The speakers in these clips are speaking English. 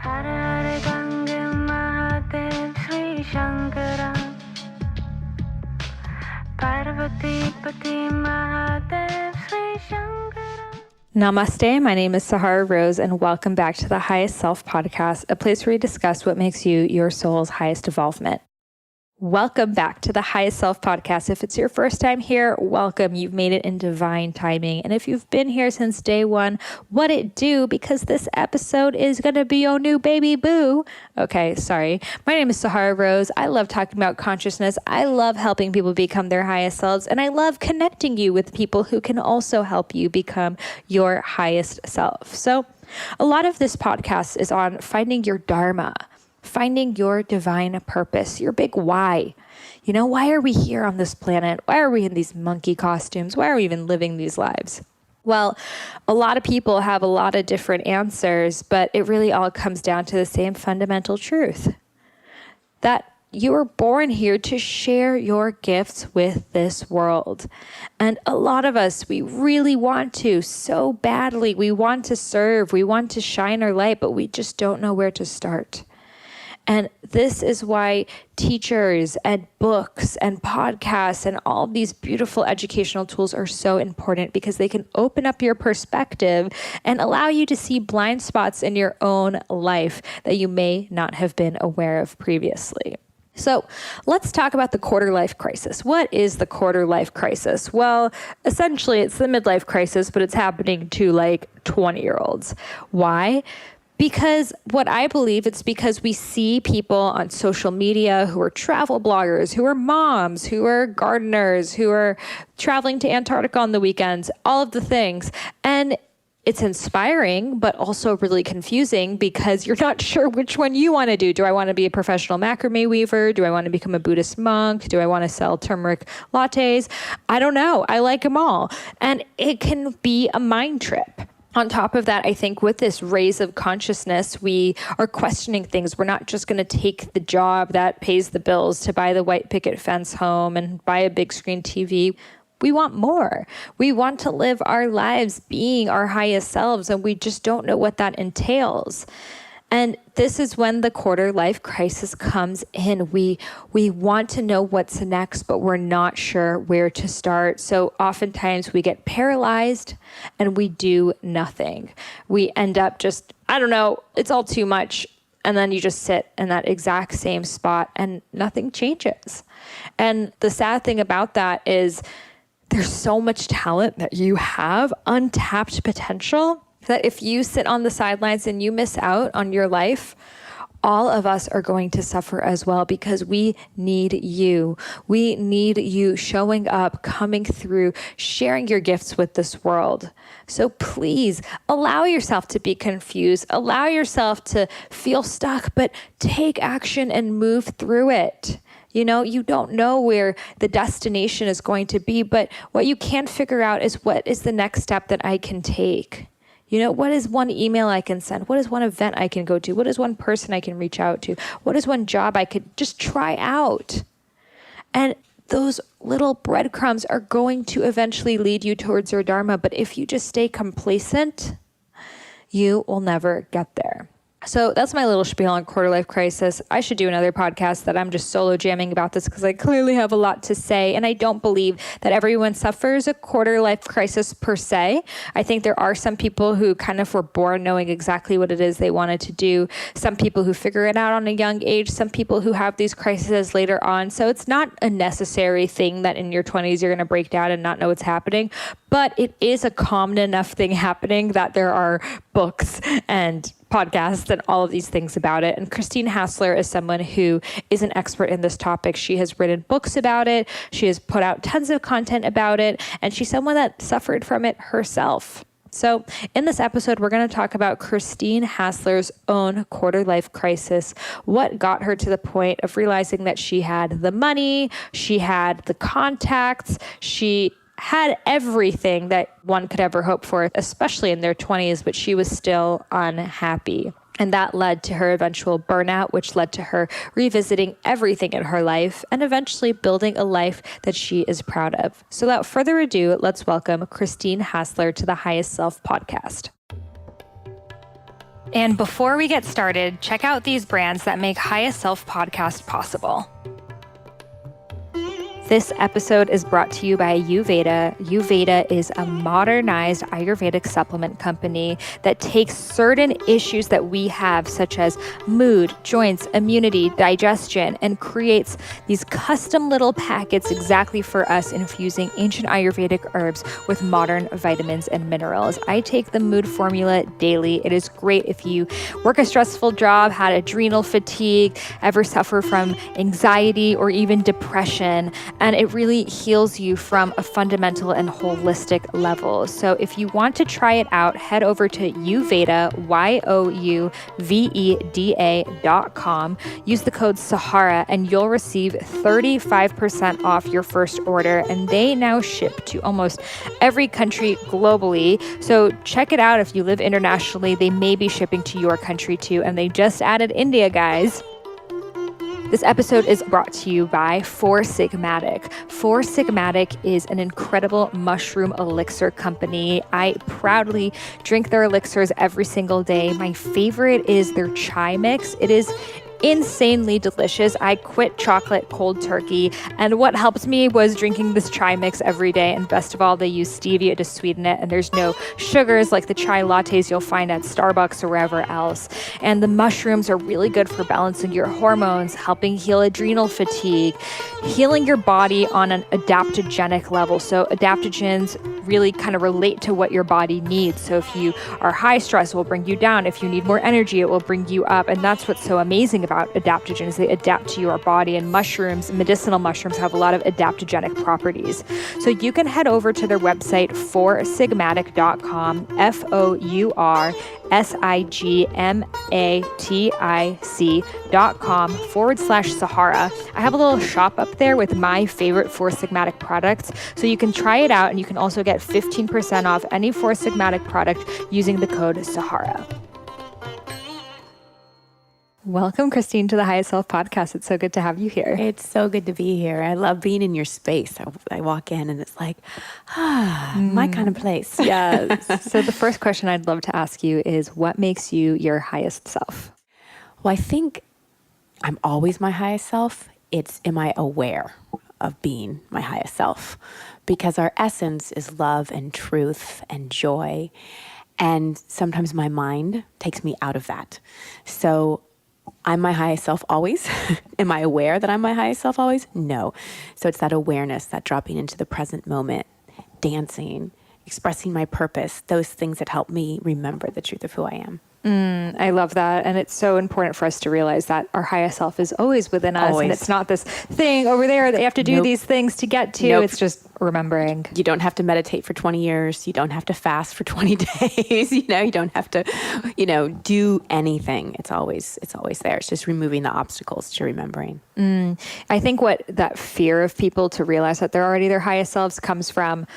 हर हर गंगे महादेव श्री शंकरा पार्वती पति Mahadev Shri Shankara. Namaste, my name is Sahara Rose, and welcome back to the Highest Self Podcast, a place where we discuss what makes you your soul's highest evolvement. Welcome back to the Highest Self Podcast. If it's your first time here, welcome. You've made it in divine timing. And if you've been here since day one, what it do? Because this episode is going to be your new baby boo. Okay, sorry. My name is Sahara Rose. I love talking about consciousness. I love helping people become their highest selves. And I love connecting you with people who can also help you become your highest self. So a lot of this podcast is on finding your dharma, finding your divine purpose, your big why. You know, why are we here on this planet? Why are we in these monkey costumes? Why are we even living these lives? Well, a lot of people have a lot of different answers, but it really all comes down to the same fundamental truth, that you were born here to share your gifts with this world. And a lot of us, we really want to so badly. We want to serve, we want to shine our light, but we just don't know where to start. And this is why teachers and books and podcasts and all these beautiful educational tools are so important, because they can open up your perspective and allow you to see blind spots in your own life that you may not have been aware of previously. So let's talk about the quarter life crisis. What is the quarter life crisis? Well, essentially it's the midlife crisis, but it's happening to like 20-year-olds. Why? Because what I believe, it's because we see people on social media who are travel bloggers, who are moms, who are gardeners, who are traveling to Antarctica on the weekends, all of the things. And it's inspiring, but also really confusing, because you're not sure which one you want to do. Do I want to be a professional macrame weaver? Do I want to become a Buddhist monk? Do I want to sell turmeric lattes? I don't know. I like them all. And it can be a mind trip. On top of that, I think with this raise of consciousness, we are questioning things. We're not just going to take the job that pays the bills to buy the white picket fence home and buy a big screen TV. We want more. We want to live our lives being our highest selves, and we just don't know what that entails. And this is when the quarter life crisis comes in. We want to know what's next, but we're not sure where to start. So oftentimes we get paralyzed and we do nothing. We end up just, I don't know, it's all too much. And then you just sit in that exact same spot and nothing changes. And the sad thing about that is there's so much talent that you have, untapped potential, that if you sit on the sidelines and you miss out on your life, all of us are going to suffer as well, because we need you. We need you showing up, coming through, sharing your gifts with this world. So please allow yourself to be confused, allow yourself to feel stuck, but take action and move through it. You know, you don't know where the destination is going to be, but what you can figure out is, what is the next step that I can take? You know, what is one email I can send? What is one event I can go to? What is one person I can reach out to? What is one job I could just try out? And those little breadcrumbs are going to eventually lead you towards your dharma. But if you just stay complacent, you will never get there. So that's my little spiel on quarter life crisis. I should do another podcast that I'm just solo jamming about this, because I clearly have a lot to say. And I don't believe that everyone suffers a quarter life crisis per se. I think there are some people who kind of were born knowing exactly what it is they wanted to do. Some people who figure it out on a young age. Some people who have these crises later on. So it's not a necessary thing that in your 20s you're going to break down and not know what's happening. But it is a common enough thing happening that there are books and podcasts and all of these things about it. And Christine Hassler is someone who is an expert in this topic. She has written books about it. She has put out tons of content about it. And she's someone that suffered from it herself. So in this episode, we're going to talk about Christine Hassler's own quarter life crisis, what got her to the point of realizing that she had the money, she had the contacts, she had everything that one could ever hope for, especially in their 20s, but she was still unhappy. And that led to her eventual burnout, which led to her revisiting everything in her life and eventually building a life that she is proud of. So without further ado, let's welcome Christine Hassler to the Highest Self podcast. And before we get started, check out these brands that make Highest Self Podcast possible. This episode is brought to you by Ayurveda. Ayurveda is a modernized Ayurvedic supplement company that takes certain issues that we have, such as mood, joints, immunity, digestion, and creates these custom little packets exactly for us, infusing ancient Ayurvedic herbs with modern vitamins and minerals. I take the mood formula daily. It is great if you work a stressful job, had adrenal fatigue, ever suffer from anxiety or even depression. And it really heals you from a fundamental and holistic level. So if you want to try it out, head over to Youveda, YOUVEDA.com. Use the code Sahara and you'll receive 35% off your first order. And they now ship to almost every country globally. So check it out if you live internationally. They may be shipping to your country too. And they just added India, guys. This episode is brought to you by Four Sigmatic. Four Sigmatic is an incredible mushroom elixir company. I proudly drink their elixirs every single day. My favorite is their chai mix. It is insanely delicious. I quit chocolate cold turkey, and what helped me was drinking this chai mix every day. And best of all, they use stevia to sweeten it, and there's no sugars like the chai lattes you'll find at Starbucks or wherever else. And the mushrooms are really good for balancing your hormones, helping heal adrenal fatigue, healing your body on an adaptogenic level. So adaptogens really kind of relate to what your body needs. So if you are high stress, it will bring you down. If you need more energy, it will bring you up. And that's what's so amazing about adaptogens. They adapt to your body, and mushrooms, medicinal mushrooms, have a lot of adaptogenic properties. So you can head over to their website, foursigmatic.com, foursigmatic.com/Sahara. I have a little shop up there with my favorite Four Sigmatic products. So you can try it out, and you can also get 15% off any Four Sigmatic product using the code Sahara. Welcome, Christine, to the Highest Self Podcast. It's so good to have you here. It's so good to be here. I love being in your space. I walk in and it's like, my kind of place. Yes. So the first question I'd love to ask you is, what makes you your highest self? Well, I think I'm always my highest self. It's, am I aware of being my highest self? Because our essence is love and truth and joy. And sometimes my mind takes me out of that. So I'm my highest self always. Am I aware that I'm my highest self always? No. So it's that awareness, that dropping into the present moment, dancing, expressing my purpose, those things that help me remember the truth of who I am. I love that. And it's so important for us to realize that our highest self is always within us. Always. And it's not this thing over there that you have to do these things to get to. It's just remembering. You don't have to meditate for 20 years. You don't have to fast for 20 days. You don't have to, do anything. It's always there. It's just removing the obstacles to remembering. I think what that fear of people to realize that they're already their highest selves comes from,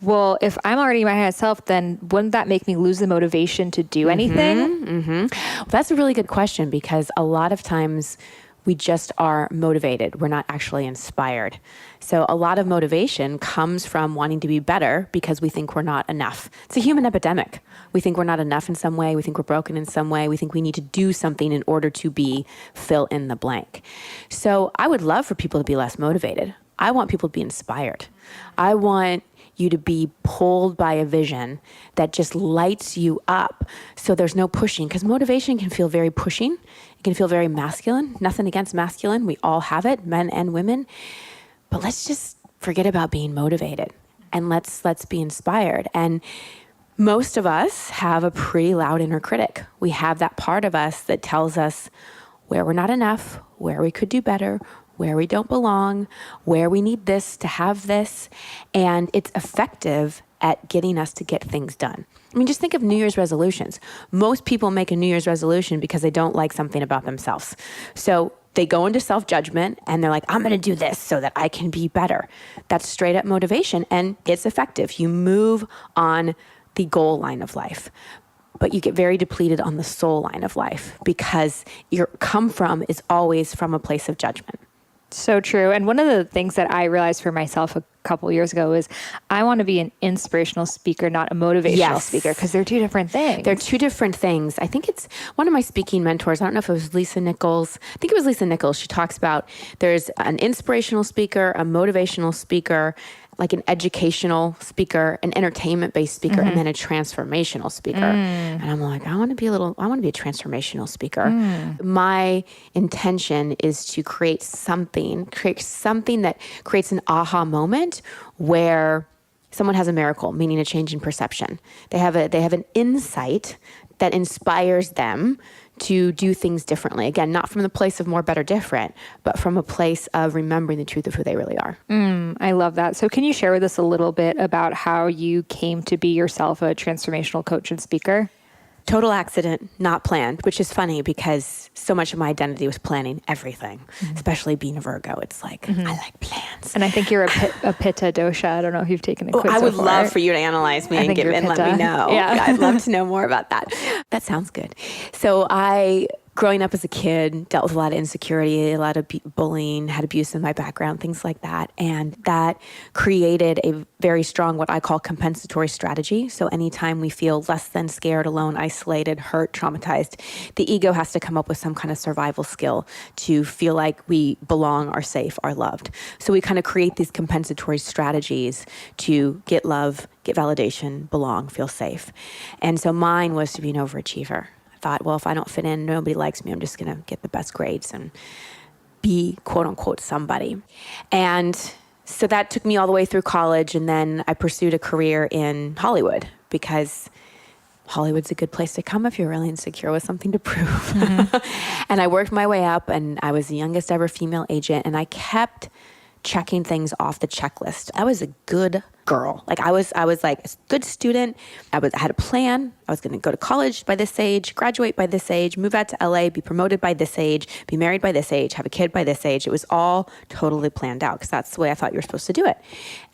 well, if I'm already my highest self, then wouldn't that make me lose the motivation to do anything? Well, that's a really good question, because a lot of times we just are motivated. We're not actually inspired. So a lot of motivation comes from wanting to be better because we think we're not enough. It's a human epidemic. We think we're not enough in some way. We think we're broken in some way. We think we need to do something in order to be fill in the blank. So I would love for people to be less motivated. I want people to be inspired. I want you to be pulled by a vision that just lights you up. So there's no pushing, because motivation can feel very pushing. It can feel very masculine. Nothing against masculine. We all have it, men and women. But let's just forget about being motivated and let's be inspired. And most of us have a pretty loud inner critic. We have that part of us that tells us where we're not enough, where we could do better, where we don't belong, where we need this to have this. And it's effective at getting us to get things done. I mean, just think of New Year's resolutions. Most people make a New Year's resolution because they don't like something about themselves. So they go into self-judgment and they're like, I'm going to do this so that I can be better. That's straight up motivation, and it's effective. You move on the goal line of life, but you get very depleted on the soul line of life, because your come from is always from a place of judgment. So true. And one of the things that I realized for myself a couple years ago is I want to be an inspirational speaker, not a motivational speaker, because they're two different things. They're two different things. I think it's one of my speaking mentors. I don't know if it was Lisa Nichols. I think it was Lisa Nichols. She talks about there's an inspirational speaker, a motivational speaker, like an educational speaker, an entertainment-based speaker, and then a transformational speaker. And I'm like, I want to be a transformational speaker. My intention is to create something that creates an aha moment where someone has a miracle, meaning a change in perception. They have an insight that inspires them to do things differently. Again, not from the place of more, better, different, but from a place of remembering the truth of who they really are. I love that. So can you share with us a little bit about how you came to be yourself a transformational coach and speaker? Total accident, not planned, which is funny because so much of my identity was planning everything, especially being a Virgo. It's like, I like plans. And I think you're a Pitta dosha. I don't know if you've taken a quiz I would before. love for you to analyze me and let me know. Yeah. I'd love to know more about that. That sounds good. So growing up as a kid, dealt with a lot of insecurity, a lot of bullying, had abuse in my background, things like that. And that created a very strong, what I call compensatory strategy. So anytime we feel less than scared, alone, isolated, hurt, traumatized, the ego has to come up with some kind of survival skill to feel like we belong, are safe, are loved. So we kind of create these compensatory strategies to get love, get validation, belong, feel safe. And so mine was to be an overachiever. Thought, well, if I don't fit in, nobody likes me, I'm just going to get the best grades and be quote unquote somebody. And so that took me all the way through college. And then I pursued a career in Hollywood because Hollywood's a good place to come if you're really insecure with something to prove. And I worked my way up, and I was the youngest ever female agent. And I kept checking things off the checklist. I was a good girl. Like I was like a good student. I had a plan. I was going to go to college by this age, graduate by this age, move out to LA, be promoted by this age, be married by this age, have a kid by this age. It was all totally planned out because that's the way I thought you were supposed to do it.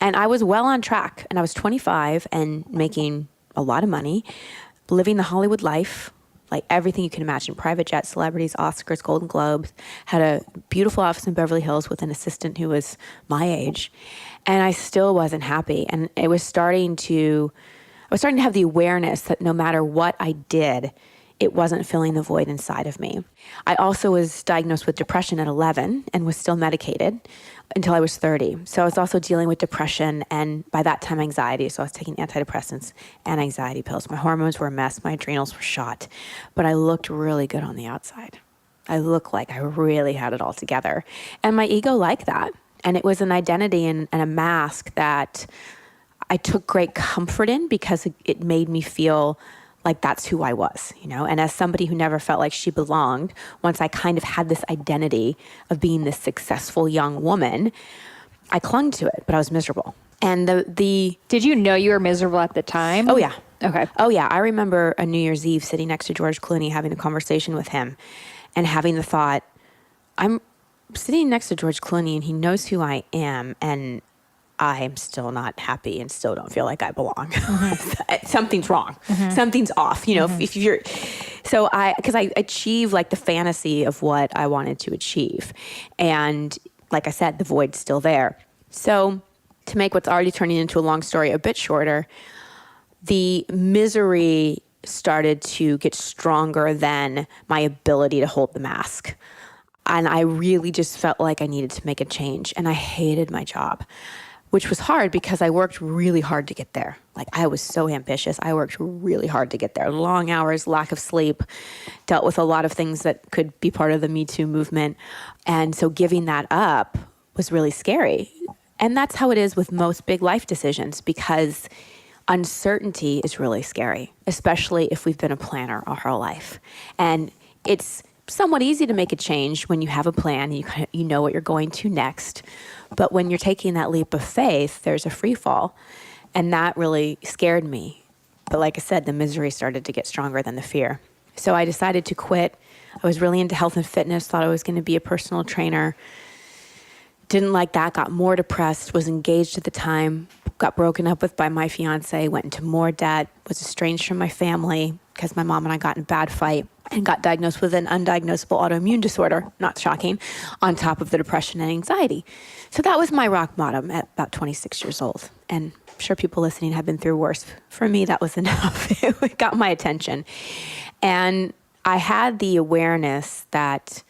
And I was well on track. And I was 25 and making a lot of money, living the Hollywood life, like everything you can imagine, private jets, celebrities, Oscars, Golden Globes, had a beautiful office in Beverly Hills with an assistant who was my age. And I still wasn't happy. And I was starting to have the awareness that no matter what I did, it wasn't filling the void inside of me. I also was diagnosed with depression at 11 and was still medicated until I was 30. So I was also dealing with depression and by that time anxiety. So I was taking antidepressants and anxiety pills. My hormones were a mess. My adrenals were shot. But I looked really good on the outside. I looked like I really had it all together. And my ego liked that. And it was an identity and a mask that I took great comfort in because it made me feel like that's who I was, you know? And as somebody who never felt like she belonged, once I kind of had this identity of being this successful young woman, I clung to it, but I was miserable. And Did you know you were miserable at the time? Oh, yeah. Okay. Oh, yeah. I remember a New Year's Eve sitting next to George Clooney, having a conversation with him and having the thought, I'm sitting next to George Clooney and he knows who I am, and I'm still not happy and still don't feel like I belong. Something's wrong. Something's off. You know, if you're, so because I achieved like the fantasy of what I wanted to achieve. And like I said, the void's still there. So to make what's already turning into a long story a bit shorter, the misery started to get stronger than my ability to hold the mask. And I really just felt like I needed to make a change. And I hated my job, which was hard because I worked really hard to get there. Like I was so ambitious. I worked really hard to get there. Long hours, lack of sleep, dealt with a lot of things that could be part of the Me Too movement. And so giving that up was really scary. And that's how it is with most big life decisions, because uncertainty is really scary, especially if we've been a planner our whole life. And it's somewhat easy to make a change when you have a plan, you know what you're going to next. But when you're taking that leap of faith, there's a free fall. And that really scared me. But like I said, the misery started to get stronger than the fear. So I decided to quit. I was really into health and fitness, thought I was going to be a personal trainer. Didn't like that, got more depressed, was engaged at the time, got broken up with by my fiance, went into more debt, was estranged from my family, because my mom and I got in a bad fight and got diagnosed with an undiagnosable autoimmune disorder, not shocking, on top of the depression and anxiety. So that was my rock bottom at about 26 years old. And I'm sure people listening have been through worse. For me, that was enough. It got my attention. And I had the awareness that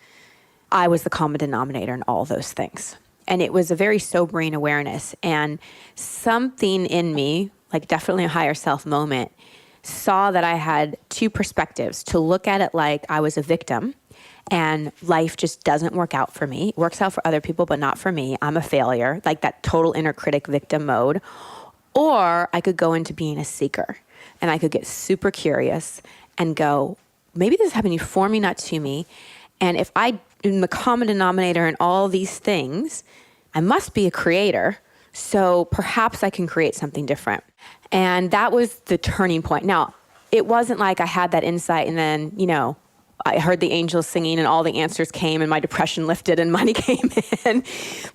I was the common denominator in all those things. And it was a very sobering awareness. And something in me, like definitely a higher self moment, saw that I had two perspectives: to look at it like I was a victim and life just doesn't work out for me. It works out for other people, but not for me. I'm a failure, like that total inner critic victim mode. Or I could go into being a seeker, and I could get super curious and go, maybe this is happening for me, not to me. And if I am the common denominator in all these things, I must be a creator. So perhaps I can create something different. And that was the turning point. Now, it wasn't like I had that insight and then, I heard the angels singing and all the answers came and my depression lifted and money came in.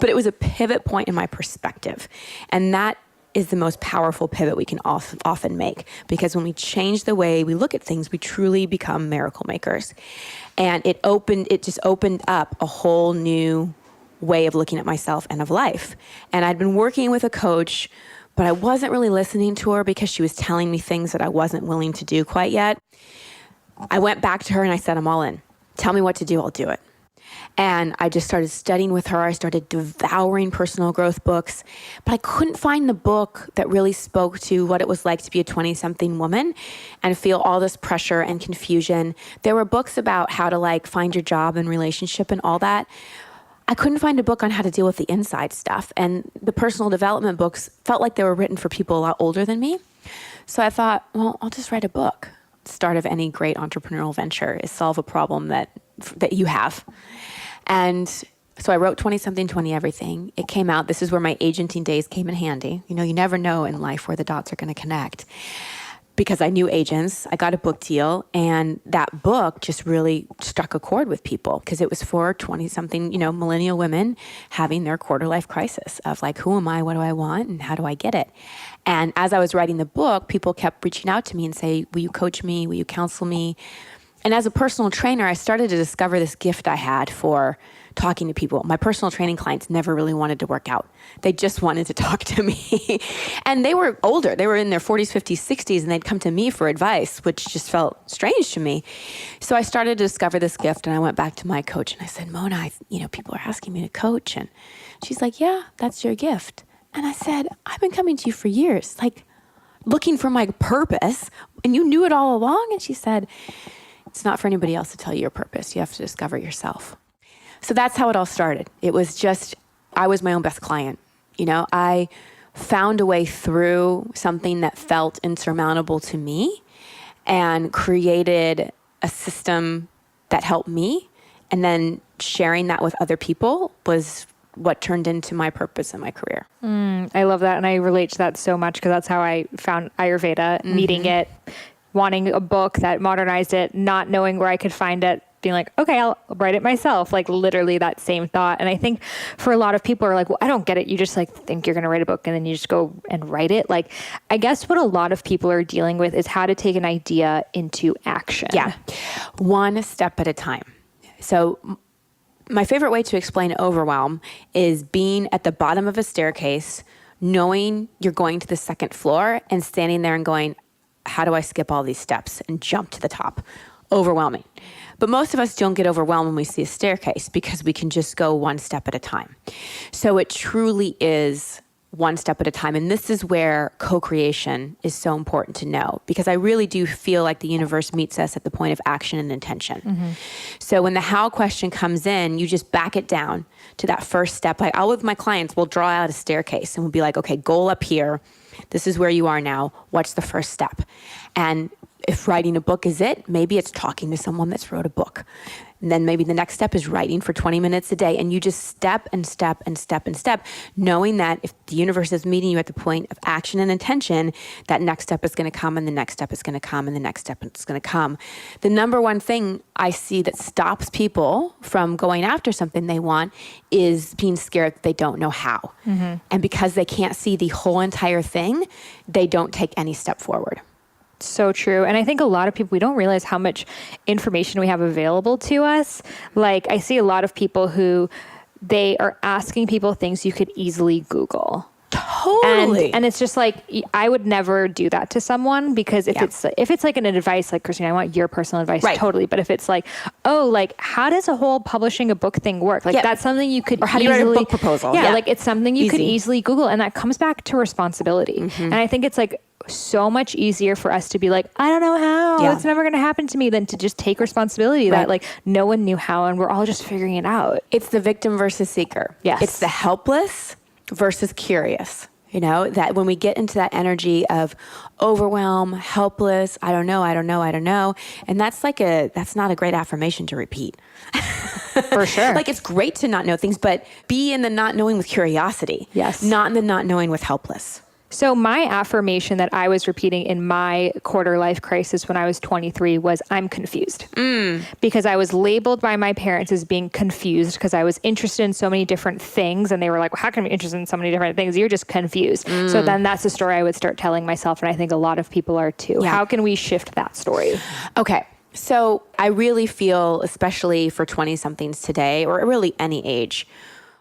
But it was a pivot point in my perspective. And that is the most powerful pivot we can often make, because when we change the way we look at things, we truly become miracle makers. And it just opened up a whole new way of looking at myself and of life. And I'd been working with a coach, but I wasn't really listening to her because she was telling me things that I wasn't willing to do quite yet. I went back to her and I said, I'm all in. Tell me what to do, I'll do it. And I just started studying with her. I started devouring personal growth books, but I couldn't find the book that really spoke to what it was like to be a 20-something woman and feel all this pressure and confusion. There were books about how to find your job and relationship and all that. I couldn't find a book on how to deal with the inside stuff. And the personal development books felt like they were written for people a lot older than me. So I thought, well, I'll just write a book. The start of any great entrepreneurial venture is solve a problem that you have. And so I wrote 20-something, 20 everything. It came out. This is where my agenting days came in handy. You never know in life where the dots are going to connect. Because I knew agents, I got a book deal, and that book just really struck a chord with people because it was for 20-something, millennial women having their quarter life crisis of who am I, what do I want, and how do I get it? And as I was writing the book, people kept reaching out to me and say, will you coach me? Will you counsel me? And as a personal trainer, I started to discover this gift I had for talking to people. My personal training clients never really wanted to work out. They just wanted to talk to me. And they were older. They were in their 40s, 50s, 60s, and they'd come to me for advice, which just felt strange to me. So I started to discover this gift, and I went back to my coach, and I said, Mona, people are asking me to coach. And she's like, yeah, that's your gift. And I said, I've been coming to you for years, looking for my purpose, and you knew it all along? And she said, it's not for anybody else to tell you your purpose. You have to discover yourself. So that's how it all started. It was just, I was my own best client. I found a way through something that felt insurmountable to me and created a system that helped me. And then sharing that with other people was what turned into my purpose in my career. I love that. And I relate to that so much because that's how I found Ayurveda, needing it, wanting a book that modernized it, not knowing where I could find it, being like, okay, I'll write it myself. Literally that same thought. And I think for a lot of people are like, well, I don't get it. You just think you're going to write a book and then you just go and write it. I guess what a lot of people are dealing with is how to take an idea into action. Yeah. One step at a time. So my favorite way to explain overwhelm is being at the bottom of a staircase, knowing you're going to the second floor and standing there and going, how do I skip all these steps and jump to the top? Overwhelming. But most of us don't get overwhelmed when we see a staircase because we can just go one step at a time. So it truly is one step at a time. And this is where co-creation is so important to know, because I really do feel like the universe meets us at the point of action and intention. So when the how question comes in, you just back it down to that first step. I'll with my clients, we'll draw out a staircase and we'll be like, okay, goal up here. This is where you are now. What's the first step? And if writing a book is it, maybe it's talking to someone that's wrote a book. And then maybe the next step is writing for 20 minutes a day. And you just step and step and step and step, knowing that if the universe is meeting you at the point of action and intention, that next step is going to come and the next step is going to come and the next step is going to come. The number one thing I see that stops people from going after something they want is being scared that they don't know how. And because they can't see the whole entire thing, they don't take any step forward. So true. And I think a lot of people, we don't realize how much information we have available to us. Like I see a lot of people who they are asking people things you could easily Google. Totally. And it's just like, I would never do that to someone, because if it's like an advice, like Christine, I want your personal advice, totally. But if it's like, oh, like how does a whole publishing a book thing work? Like that's something you could, or how do you write a book proposal? Yeah, like it's something you could easily Google, and that comes back to responsibility. And I think it's like so much easier for us to be like, I don't know how, it's never going to happen to me, than to just take responsibility that like no one knew how, and we're all just figuring it out. It's the victim versus seeker. Yes. It's the helpless versus curious. You know, that when we get into that energy of overwhelm, helpless, I don't know. And that's not a great affirmation to repeat. For sure. Like it's great to not know things, but be in the not knowing with curiosity. Yes. Not in the not knowing with helpless. So my affirmation that I was repeating in my quarter life crisis when I was 23 was, I'm confused. Because I was labeled by my parents as being confused because I was interested in so many different things. And they were like, well, how can you be interested in so many different things? You're just confused. So then that's the story I would start telling myself. And I think a lot of people are too. Yeah. How can we shift that story? Okay. So I really feel, especially for 20-somethings today, or really any age,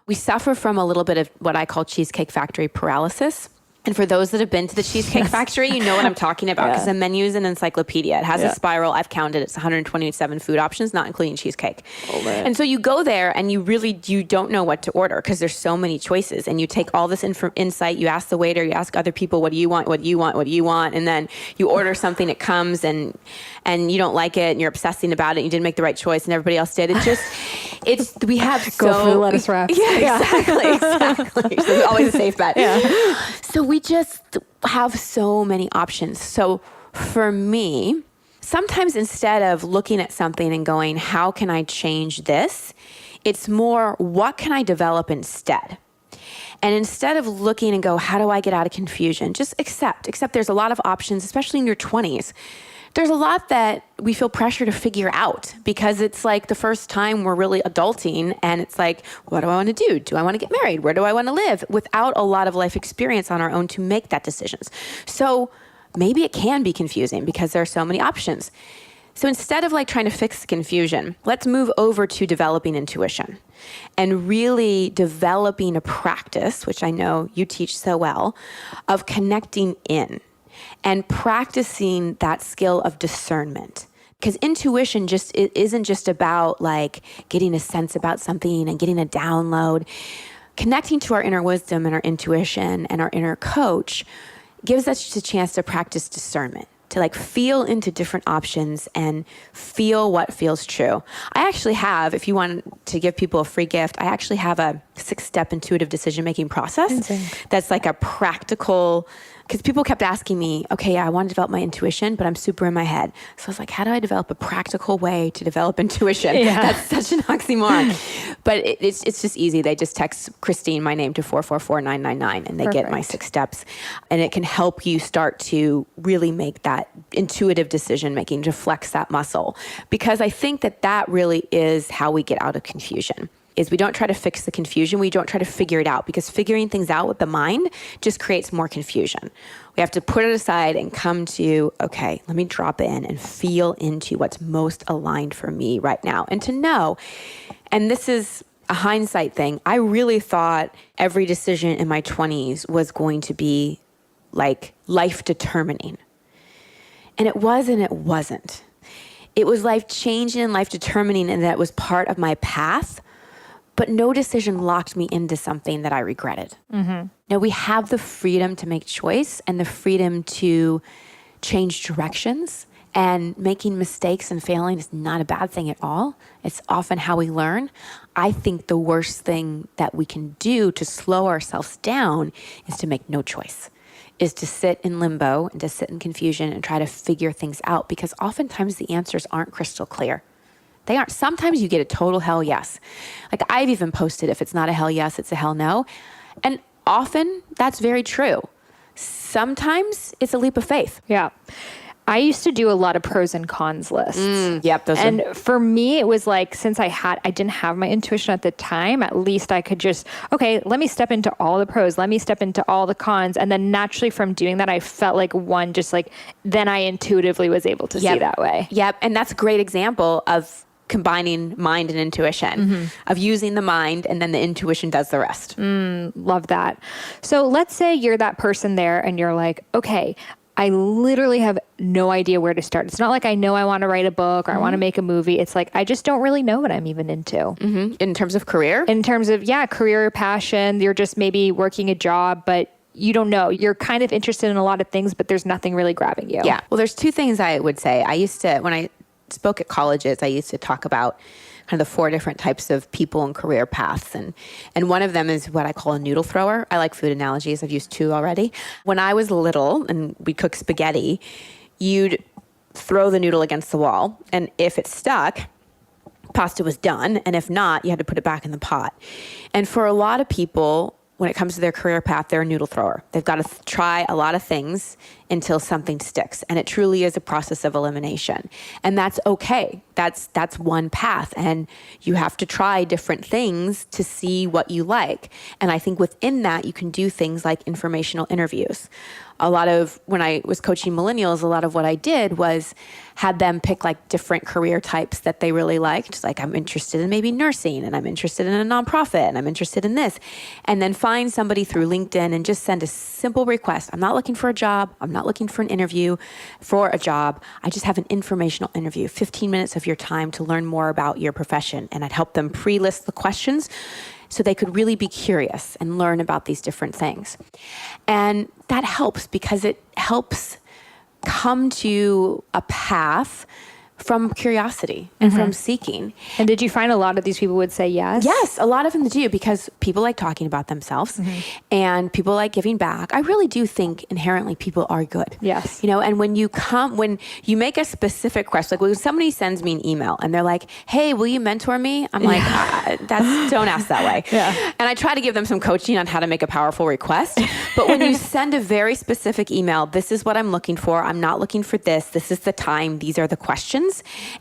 we suffer from a little bit of what I call Cheesecake Factory paralysis. And for those that have been to the Cheesecake Factory, you know what I'm talking about, because the menu is an encyclopedia. It has a spiral. I've counted. It's 127 food options, not including cheesecake. Oh, and so you go there and you don't know what to order because there's so many choices. And you take all this insight. You ask the waiter, you ask other people, what do you want? What do you want? What do you want? And then you order something, it comes and you don't like it and you're obsessing about it. You didn't make the right choice and everybody else did. We have Go for the lettuce wraps. Yeah, exactly. So it's always a safe bet. Yeah. So we just have so many options. So for me, sometimes instead of looking at something and going, how can I change this? It's more, what can I develop instead? And instead of looking and go, how do I get out of confusion? Just accept there's a lot of options, especially in your 20s. There's a lot that we feel pressure to figure out because it's like the first time we're really adulting, and it's like, what do I want to do? Do I want to get married? Where do I want to live? Without a lot of life experience on our own to make that decisions. So maybe it can be confusing because there are so many options. So instead of like trying to fix the confusion, let's move over to developing intuition and really developing a practice, which I know you teach so well, of connecting in. And practicing that skill of discernment. Because intuition it isn't just about like getting a sense about something and getting a download. Connecting to our inner wisdom and our intuition and our inner coach gives us just a chance to practice discernment, to like feel into different options and feel what feels true. I actually have, if you want to give people a free gift, I actually have a 6-step intuitive decision-making process. That's like a practical, because people kept asking me, okay, yeah, I want to develop my intuition, but I'm super in my head. So I was like, how do I develop a practical way to develop intuition? Yeah. That's such an oxymoron. But it's just easy. They just text Christine, my name, to 444-999, and they get my 6 steps. And it can help you start to really make that intuitive decision making, to flex that muscle. Because I think that really is how we get out of confusion. Is we don't try to fix the confusion. We don't try to figure it out, because figuring things out with the mind just creates more confusion. We have to put it aside and come to, okay, let me drop in and feel into what's most aligned for me right now. And to know, and this is a hindsight thing, I really thought every decision in my 20s was going to be like life determining. And it was and it wasn't. It was life changing and life determining, and that was part of my path. But no decision locked me into something that I regretted. Mm-hmm. Now, we have the freedom to make choice and the freedom to change directions, and making mistakes and failing is not a bad thing at all. It's often how we learn. I think the worst thing that we can do to slow ourselves down is to make no choice, is to sit in limbo and to sit in confusion and try to figure things out, because oftentimes the answers aren't crystal clear. They aren't. Sometimes you get a total hell yes. Like I've even posted, if it's not a hell yes, it's a hell no. And often that's very true. Sometimes it's a leap of faith. Yeah. I used to do a lot of pros and cons lists. Yep. And for me, it was like, since I didn't have my intuition at the time, at least I could just, okay, let me step into all the pros, let me step into all the cons. And then naturally from doing that, I felt like then I intuitively was able to see that way. Yep. And that's a great example of combining mind and intuition, of using the mind and then the intuition does the rest. Love that. So let's say you're that person there and you're like, okay, I literally have no idea where to start. It's not like I know I want to write a book or I want to make a movie. It's like, I just don't really know what I'm even into. In terms of career? In terms of, career, passion, you're just maybe working a job, but you don't know. You're kind of interested in a lot of things, but there's nothing really grabbing you. Yeah. Well, there's two things I would say. When I spoke at colleges, I used to talk about kind of the 4 different types of people and career paths. And one of them is what I call a noodle thrower. I like food analogies. I've used 2 already. When I was little and we'd cook spaghetti, you'd throw the noodle against the wall. And if it stuck, pasta was done. And if not, you had to put it back in the pot. And for a lot of people, when it comes to their career path, they're a noodle thrower. They've got to try a lot of things until something sticks. And it truly is a process of elimination. And that's okay. That's one path. And you have to try different things to see what you like. And I think within that, you can do things like informational interviews. When I was coaching millennials, a lot of what I did was had them pick like different career types that they really liked. Like, I'm interested in maybe nursing, and I'm interested in a nonprofit, and I'm interested in this. And then find somebody through LinkedIn and just send a simple request. I'm not looking for a job. I'm not looking for an interview for a job. I just have an informational interview, 15 minutes of your time to learn more about your profession. And I'd help them pre-list the questions so they could really be curious and learn about these different things. And that helps because it helps come to a path from curiosity and from seeking. And did you find a lot of these people would say yes? Yes, a lot of them do, because people like talking about themselves and people like giving back. I really do think inherently people are good. Yes. And when you make a specific request, like when somebody sends me an email and they're like, hey, will you mentor me? I'm like, don't ask that way. Yeah. And I try to give them some coaching on how to make a powerful request. But when you send a very specific email, this is what I'm looking for. I'm not looking for this. This is the time. These are the questions.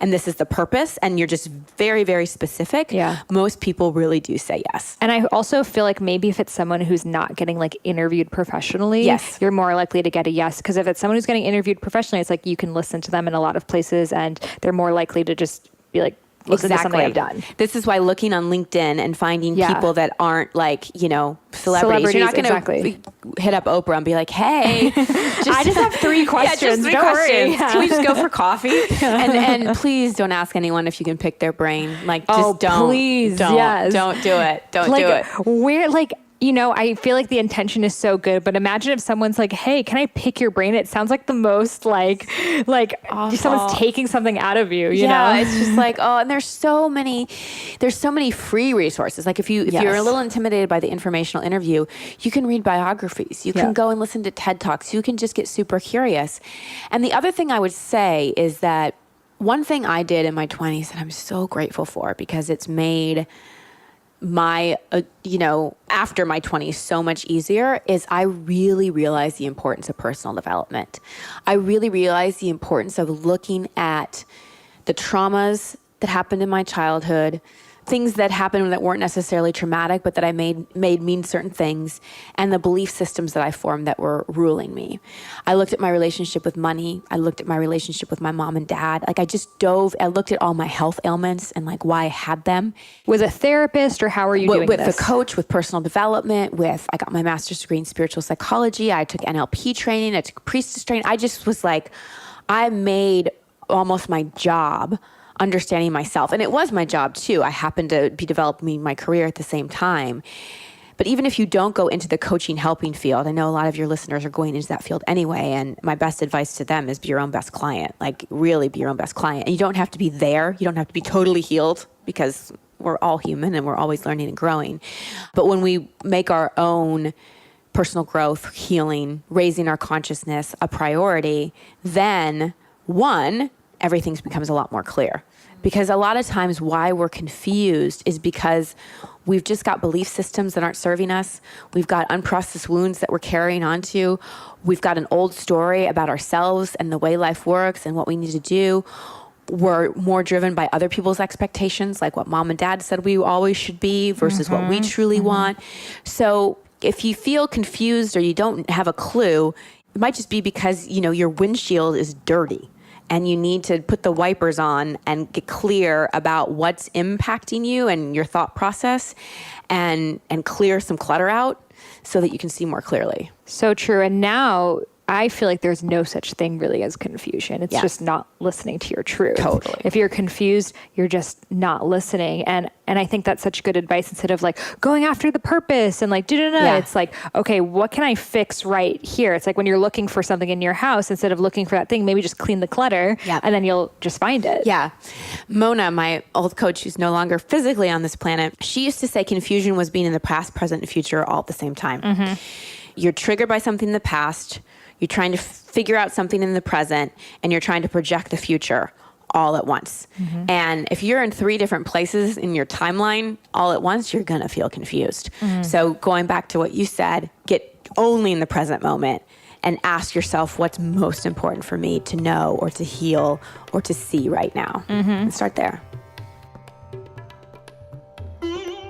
And this is the purpose, and you're just very, very specific. Yeah. Most people really do say yes. And I also feel like maybe if it's someone who's not getting like interviewed professionally, yes, you're more likely to get a yes. Because if it's someone who's getting interviewed professionally, it's like you can listen to them in a lot of places and they're more likely to just be like, listen to something I've done. This is why looking on LinkedIn and finding people that aren't like, celebrities. You're not going to hit up Oprah and be like, hey, I just have 3 questions. Yeah, just 3 don't questions. Worry. Yeah. Can we just go for coffee? and please don't ask anyone if you can pick their brain. Like, just don't. Please, don't. Yes. Don't do it. Don't do it. We're like, I feel like the intention is so good, but imagine if someone's like, hey, can I pick your brain? It sounds like the most like someone's taking something out of you, you know? It's just like, and there's so many free resources. Like if you're a little intimidated by the informational interview, you can read biographies. You can go and listen to TED Talks. You can just get super curious. And the other thing I would say is that one thing I did in my 20s that I'm so grateful for, because it's made my, after my 20s so much easier, is I really realized the importance of personal development. I really realized the importance of looking at the traumas that happened in my childhood, things that happened that weren't necessarily traumatic, but that I made mean certain things, and the belief systems that I formed that were ruling me. I looked at my relationship with money. I looked at my relationship with my mom and dad. Like I looked at all my health ailments and like why I had them. With a therapist, or how are you doing with this? With a coach, with personal development, I got my master's degree in spiritual psychology. I took NLP training. I took priestess training. I just was like, I made almost my job understanding myself. And it was my job too. I happened to be developing my career at the same time. But even if you don't go into the coaching helping field, I know a lot of your listeners are going into that field anyway. And my best advice to them is be your own best client. Like really be your own best client. And you don't have to be there. You don't have to be totally healed, because we're all human and we're always learning and growing. But when we make our own personal growth, healing, raising our consciousness a priority, then everything becomes a lot more clear. Because a lot of times why we're confused is because We've just got belief systems that aren't serving us. We've got unprocessed wounds that we're carrying onto. We've got an old story about ourselves and the way life works and what we need to do. We're more driven by other people's expectations, like what mom and dad said we always should be versus what we truly want. So if you feel confused or you don't have a clue, it might just be because, your windshield is dirty and you need to put the wipers on and get clear about what's impacting you and your thought process and clear some clutter out so that you can see more clearly. So true. And now I feel like there's no such thing really as confusion. It's just not listening to your truth. Totally. If you're confused, you're just not listening. And I think that's such good advice instead of like going after the purpose and like, It's like, okay, what can I fix right here? It's like when you're looking for something in your house, instead of looking for that thing, maybe just clean the clutter and then you'll just find it. Yeah. Mona, my old coach who's no longer physically on this planet, she used to say confusion was being in the past, present, and future all at the same time. You're triggered by something in the past. You're trying to figure out something in the present, and you're trying to project the future all at once. And if you're in 3 different places in your timeline all at once, you're going to feel confused. So going back to what you said, get only in the present moment and ask yourself what's most important for me to know or to heal or to see right now. And start there.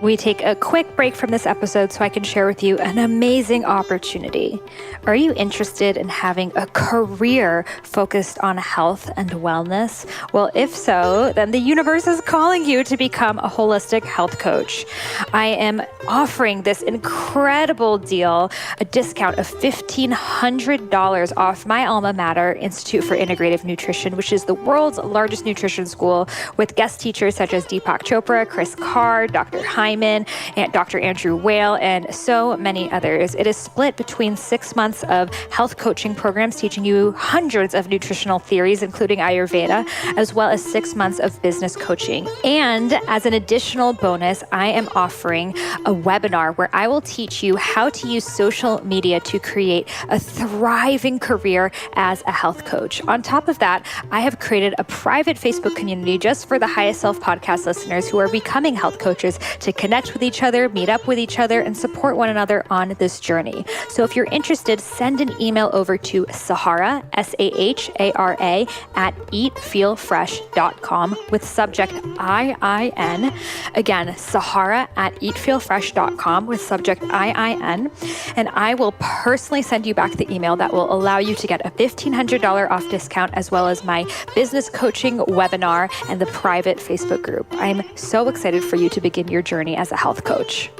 We take a quick break from this episode so I can share with you an amazing opportunity. Are you interested in having a career focused on health and wellness? Well, if so, then the universe is calling you to become a holistic health coach. I am offering this incredible deal, a discount of $1,500 off my alma mater, Institute for Integrative Nutrition, which is the world's largest nutrition school with guest teachers such as Deepak Chopra, Chris Carr, Dr. Hyman, and Dr. Andrew Whale, and so many others. It is split between 6 months of health coaching programs teaching you hundreds of nutritional theories, including Ayurveda, as well as 6 months of business coaching. And as an additional bonus, I am offering a webinar where I will teach you how to use social media to create a thriving career as a health coach. On top of that, I have created a private Facebook community just for the Highest Self podcast listeners who are becoming health coaches to connect with each other, meet up with each other, and support one another on this journey. So if you're interested, send an email over to Sahara, Sahara, at eatfeelfresh.com with subject IIN. Again, Sahara at eatfeelfresh.com with subject IIN. And I will personally send you back the email that will allow you to get a $1,500 off discount, as well as my business coaching webinar and the private Facebook group. I'm so excited for you to begin your journey as a health coach.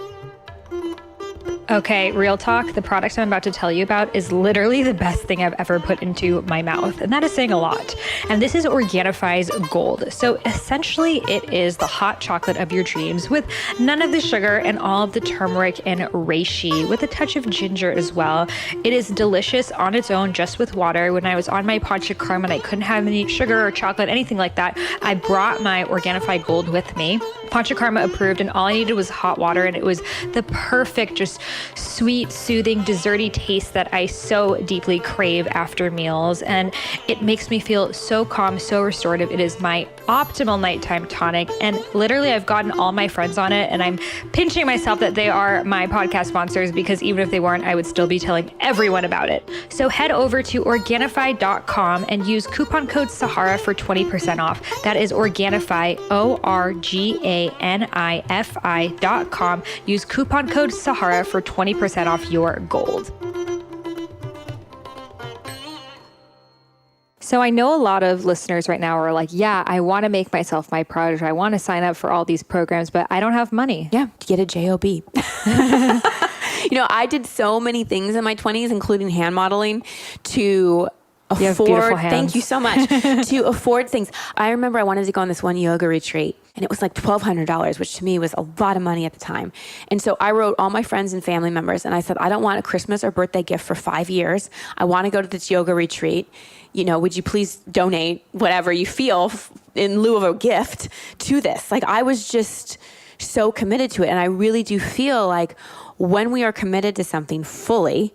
Okay, real talk, the product I'm about to tell you about is literally the best thing I've ever put into my mouth, and that is saying a lot. And this is Organifi's Gold. So essentially, it is the hot chocolate of your dreams with none of the sugar and all of the turmeric and reishi, with a touch of ginger as well. It is delicious on its own, just with water. When I was on my Panchakarma and I couldn't have any sugar or chocolate, anything like that, I brought my Organifi Gold with me. Panchakarma approved, and all I needed was hot water, and it was the perfect, just sweet, soothing, desserty taste that I so deeply crave after meals. And it makes me feel so calm, so restorative. It is my optimal nighttime tonic. And literally, I've gotten all my friends on it, and I'm pinching myself that they are my podcast sponsors, because even if they weren't, I would still be telling everyone about it. So head over to Organifi.com and use coupon code Sahara for 20% off. That is Organifi, Organifi.com. Use coupon code Sahara for 20% off your gold. So I know a lot of listeners right now are like, yeah, I want to make myself my product. I want to sign up for all these programs, but I don't have money. Yeah, get a job. I did so many things in my 20s, including hand modeling, to afford, thank you so much, to afford things. I remember I wanted to go on this one yoga retreat, and it was like $1,200, which to me was a lot of money at the time. And so I wrote all my friends and family members, and I said, I don't want a Christmas or birthday gift for 5 years. I want to go to this yoga retreat. Would you please donate whatever you feel in lieu of a gift to this? Like, I was just so committed to it. And I really do feel like when we are committed to something fully,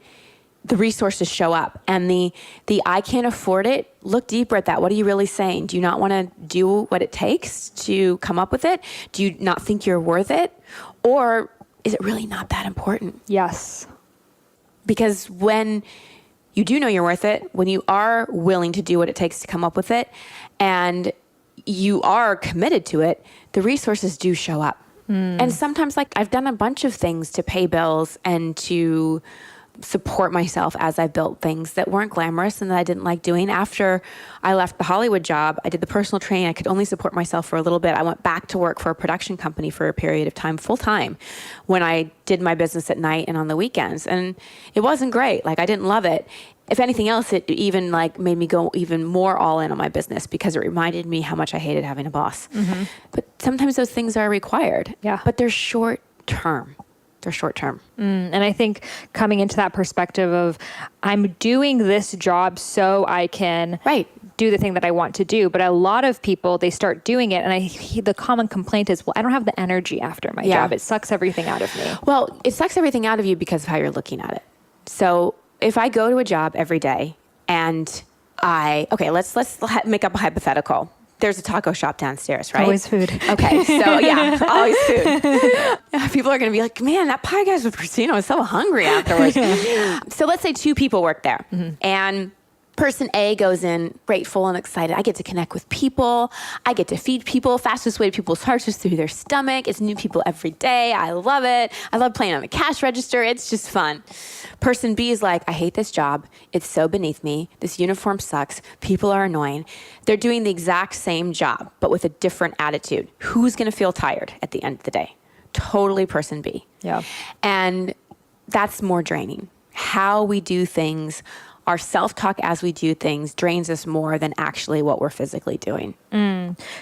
the resources show up. And the I can't afford it, look deeper at that. What are you really saying? Do you not want to do what it takes to come up with it? Do you not think you're worth it? Or is it really not that important? Yes. Because when you do know you're worth it, when you are willing to do what it takes to come up with it, and you are committed to it, the resources do show up. And sometimes, like, I've done a bunch of things to pay bills and to support myself as I built things that weren't glamorous and that I didn't like doing. After I left the Hollywood job, I did the personal training. I could only support myself for a little bit. I went back to work for a production company for a period of time, full time, when I did my business at night and on the weekends. And it wasn't great. Like, I didn't love it. If anything else, it even like made me go even more all in on my business because it reminded me how much I hated having a boss. But sometimes those things are required. Yeah. But they're short term. They're short term. And I think coming into that perspective of I'm doing this job so I can do the thing that I want to do. But a lot of people, they start doing it. And the common complaint is, well, I don't have the energy after my job. It sucks everything out of me. Well, it sucks everything out of you because of how you're looking at it. So if I go to a job every day and let's make up a hypothetical. There's a taco shop downstairs, right? Always food. Okay, so yeah, always food. People are going to be like, man, that pie guys with Christina was so hungry afterwards. So let's say 2 people work there. And person A goes in grateful and excited. I get to connect with people. I get to feed people. Fastest way to people's hearts is through their stomach. It's new people every day. I love it. I love playing on the cash register. It's just fun. Person B is like, I hate this job. It's so beneath me. This uniform sucks. People are annoying. They're doing the exact same job, but with a different attitude. Who's going to feel tired at the end of the day? Totally person B. Yeah. And that's more draining. How we do things, our self-talk as we do things drains us more than actually what we're physically doing.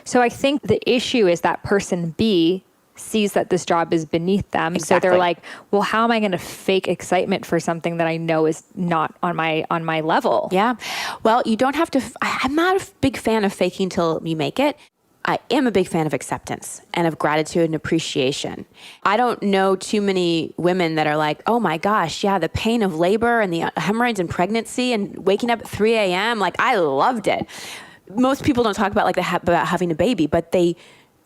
So I think the issue is that person B sees that this job is beneath them. Exactly. So they're like, well, how am I going to fake excitement for something that I know is not on my level? Yeah. Well, you don't have to, I'm not a big fan of faking till you make it. I am a big fan of acceptance and of gratitude and appreciation. I don't know too many women that are like, oh my gosh, yeah, the pain of labor and the hemorrhoids and pregnancy and waking up at 3 a.m. Like, I loved it. Most people don't talk about about having a baby, but they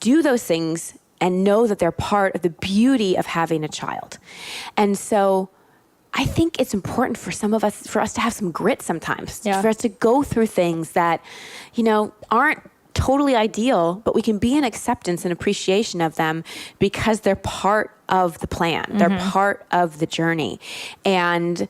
do those things and know that they're part of the beauty of having a child. And so I think it's important for us to have some grit sometimes, for us to go through things that, aren't totally ideal, but we can be in acceptance and appreciation of them because they're part of the plan. They're part of the journey. And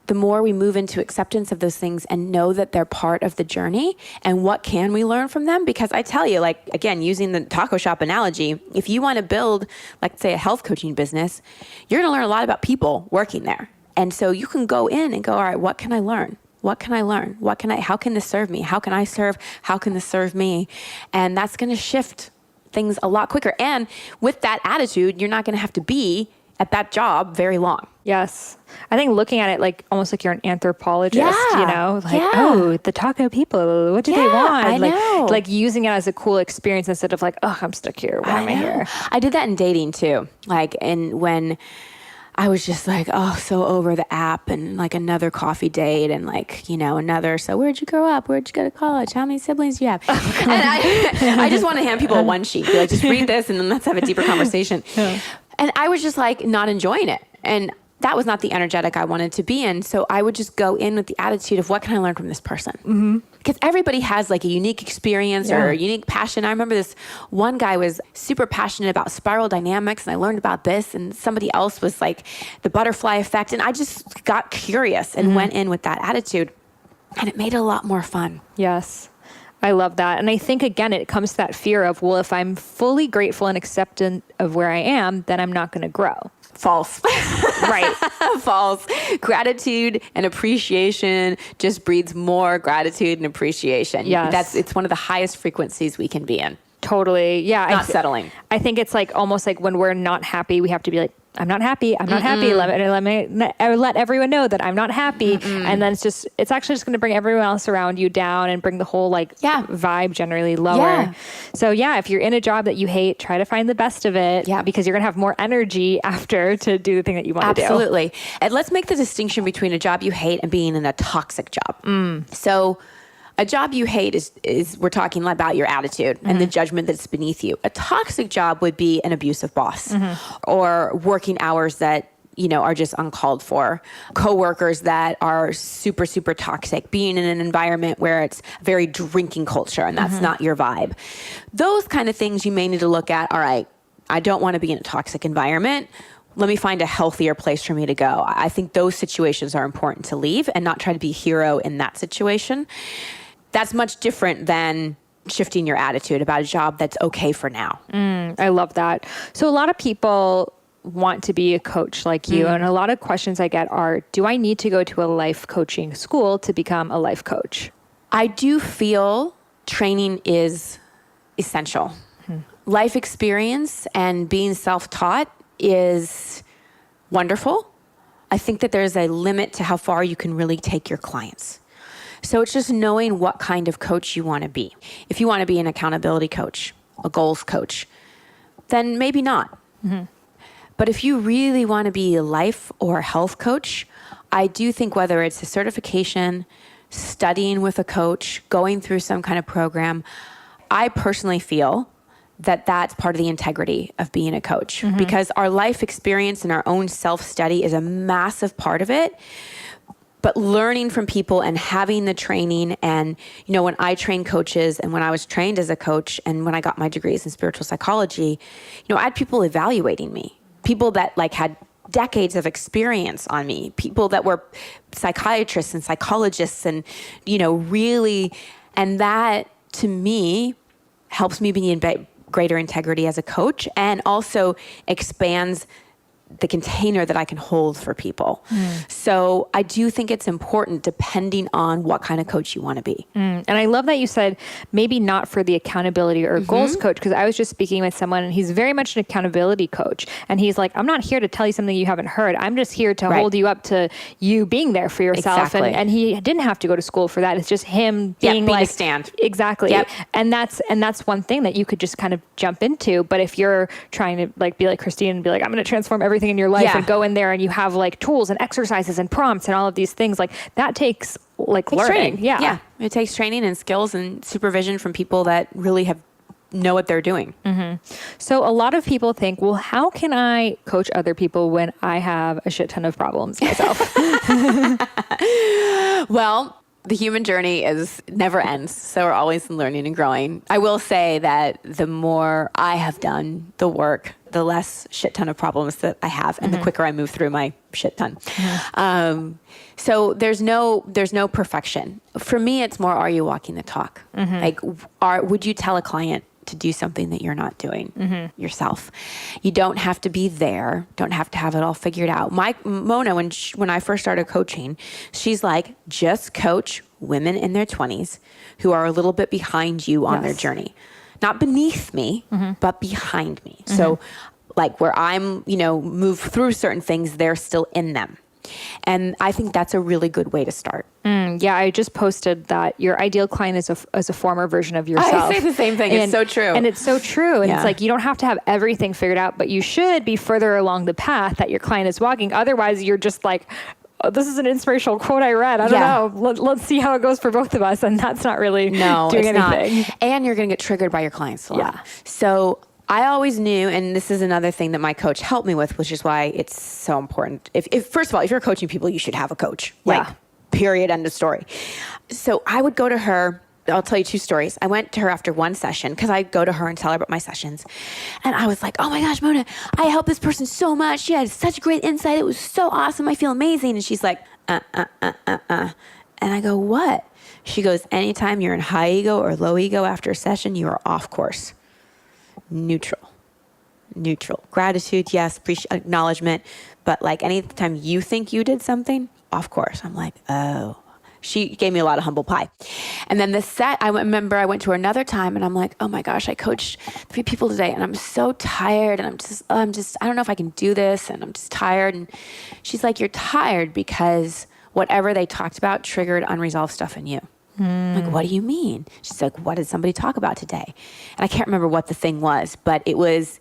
the more we move into acceptance of those things and know that they're part of the journey and what can we learn from them? Because I tell you, like, again, using the taco shop analogy, if you want to build, like, say, a health coaching business, you're going to learn a lot about people working there. And so you can go in and go, all right, what can I learn? What can I learn? How can this serve me? How can I serve? How can this serve me? And that's going to shift things a lot quicker. And with that attitude, you're not going to have to be at that job very long. Yes. I think looking at it like almost like you're an anthropologist, oh, the taco people, what do they want? I know. Like using it as a cool experience instead of like, oh, I'm stuck here. Why am I here? I did that in dating too. And when I was just like, oh, so over the app and like another coffee date and like, another. So where'd you grow up? Where'd you go to college? How many siblings do you have? And I just want to hand people a one sheet. Be like, just read this and then let's have a deeper conversation. Yeah. And I was just like not enjoying it. And that was not the energetic I wanted to be in. So I would just go in with the attitude of what can I learn from this person? Because everybody has like a unique experience or a unique passion. I remember this one guy was super passionate about spiral dynamics and I learned about this, and somebody else was like the butterfly effect. And I just got curious and went in with that attitude, and it made it a lot more fun. Yes. I love that. And I think, again, it comes to that fear of, well, if I'm fully grateful and acceptant of where I am, then I'm not going to grow. False. Right. False. Gratitude and appreciation just breeds more gratitude and appreciation. Yes. It's one of the highest frequencies we can be in. Totally. Yeah. Not settling. I think it's like almost like when we're not happy, we have to be like, I'm not happy. I'm not happy. Let everyone know that I'm not happy. And then it's actually just going to bring everyone else around you down and bring the whole vibe generally lower. Yeah. So if you're in a job that you hate, try to find the best of it because you're going to have more energy after to do the thing that you want to do. Absolutely. And let's make the distinction between a job you hate and being in a toxic job. So a job you hate is we're talking about your attitude and the judgment that's beneath you. A toxic job would be an abusive boss or working hours that, are just uncalled for, coworkers that are super, super toxic, being in an environment where it's very drinking culture and that's not your vibe. Those kind of things you may need to look at. All right, I don't want to be in a toxic environment. Let me find a healthier place for me to go. I think those situations are important to leave and not try to be a hero in that situation. That's much different than shifting your attitude about a job that's okay for now. I love that. So a lot of people want to be a coach like you. And a lot of questions I get are, do I need to go to a life coaching school to become a life coach? I do feel training is essential. Life experience and being self-taught is wonderful. I think that there's a limit to how far you can really take your clients. So it's just knowing what kind of coach you want to be. If you want to be an accountability coach, a goals coach, then maybe not. But if you really want to be a life or health coach, I do think whether it's a certification, studying with a coach, going through some kind of program, I personally feel that that's part of the integrity of being a coach because our life experience and our own self-study is a massive part of it. But learning from people and having the training and, when I train coaches and when I was trained as a coach and when I got my degrees in spiritual psychology, I had people evaluating me, people that had decades of experience on me, people that were psychiatrists and psychologists and, really, and that to me helps me be in greater integrity as a coach and also expands the container that I can hold for people. So I do think it's important depending on what kind of coach you want to be. And I love that you said maybe not for the accountability or goals coach, because I was just speaking with someone and he's very much an accountability coach. And he's like, I'm not here to tell you something you haven't heard. I'm just here to hold you up to you being there for yourself. Exactly. And he didn't have to go to school for that. It's just him being a stand. Exactly. Yep. And that's one thing that you could just kind of jump into. But if you're trying to be like Christine and be like, I'm going to transform everything in your life and go in there and you have tools and exercises and prompts and all of these things, that takes learning. Training. Yeah. It takes training and skills and supervision from people that really know what they're doing. So a lot of people think, well, how can I coach other people when I have a shit ton of problems myself? Well, the human journey never ends. So we're always learning and growing. I will say that the more I have done the work, the less shit ton of problems that I have and the quicker I move through my shit ton. So there's no perfection. For me, it's more, are you walking the talk? Would you tell a client to do something that you're not doing yourself? You don't have to be there. Don't have to have it all figured out. Mona, when I first started coaching, she's like, just coach women in their 20s who are a little bit behind you on their journey. Not beneath me, but behind me. So where I'm, move through certain things, they're still in them. And I think that's a really good way to start. Yeah, I just posted that your ideal client is a former version of yourself. I say the same thing. It's so true. And it's so true. And it's you don't have to have everything figured out, but you should be further along the path that your client is walking. Otherwise, you're just oh, this is an inspirational quote I read. I don't know. Let's see how it goes for both of us. And that's not really doing anything. Not. And you're going to get triggered by your clients a lot. So I always knew, and this is another thing that my coach helped me with, which is why it's so important. If first of all, if you're coaching people, you should have a coach. Period, end of story. So I would go to her. I'll tell you two stories. I went to her after one session because I go to her and tell her about my sessions. And I was like, oh my gosh, Mona, I helped this person so much. She had such great insight. It was so awesome. I feel amazing. And she's like, And I go, what? She goes, anytime you're in high ego or low ego after a session, you are off course. Neutral. Gratitude, yes, acknowledgement. But anytime you think you did something, off course. I'm like, oh. She gave me a lot of humble pie. And then I remember I went to her another time and I'm like, oh my gosh, I coached 3 people today and I'm so tired and I don't know if I can do this and I'm just tired. And she's like, you're tired because whatever they talked about triggered unresolved stuff in you. I'm like, what do you mean? She's like, what did somebody talk about today? And I can't remember what the thing was, but it was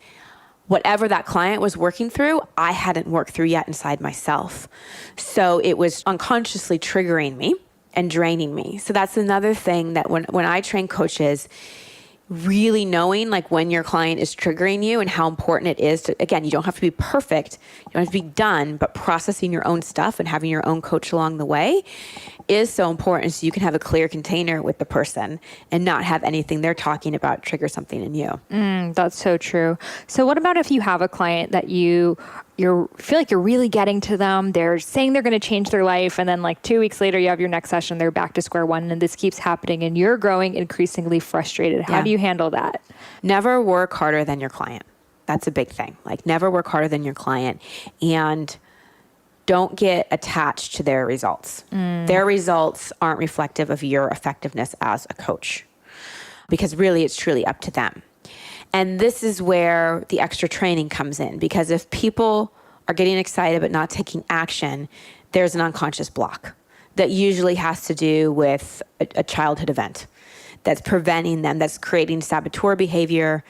whatever that client was working through, I hadn't worked through yet inside myself. So it was unconsciously triggering me and draining me. So that's another thing that when I train coaches, really knowing like when your client is triggering you and how important it is to, again, you don't have to be perfect, you don't have to be done, but processing your own stuff and having your own coach along the way is so important so you can have a clear container with the person and not have anything they're talking about trigger something in you. That's so true. So what about if you have a client that you feel like you're really getting to them, they're saying they're going to change their life, and then like 2 weeks later you have your next session, they're back to square one, and this keeps happening and you're growing increasingly frustrated. How do you handle that? Never work harder than your client. That's a big thing. Like never work harder than your client, and don't get attached to their results. Their results aren't reflective of your effectiveness as a coach, because really it's truly up to them. And this is where the extra training comes in, because if people are getting excited but not taking action, there's an unconscious block that usually has to do with a childhood event that's preventing them, that's creating saboteur behavior.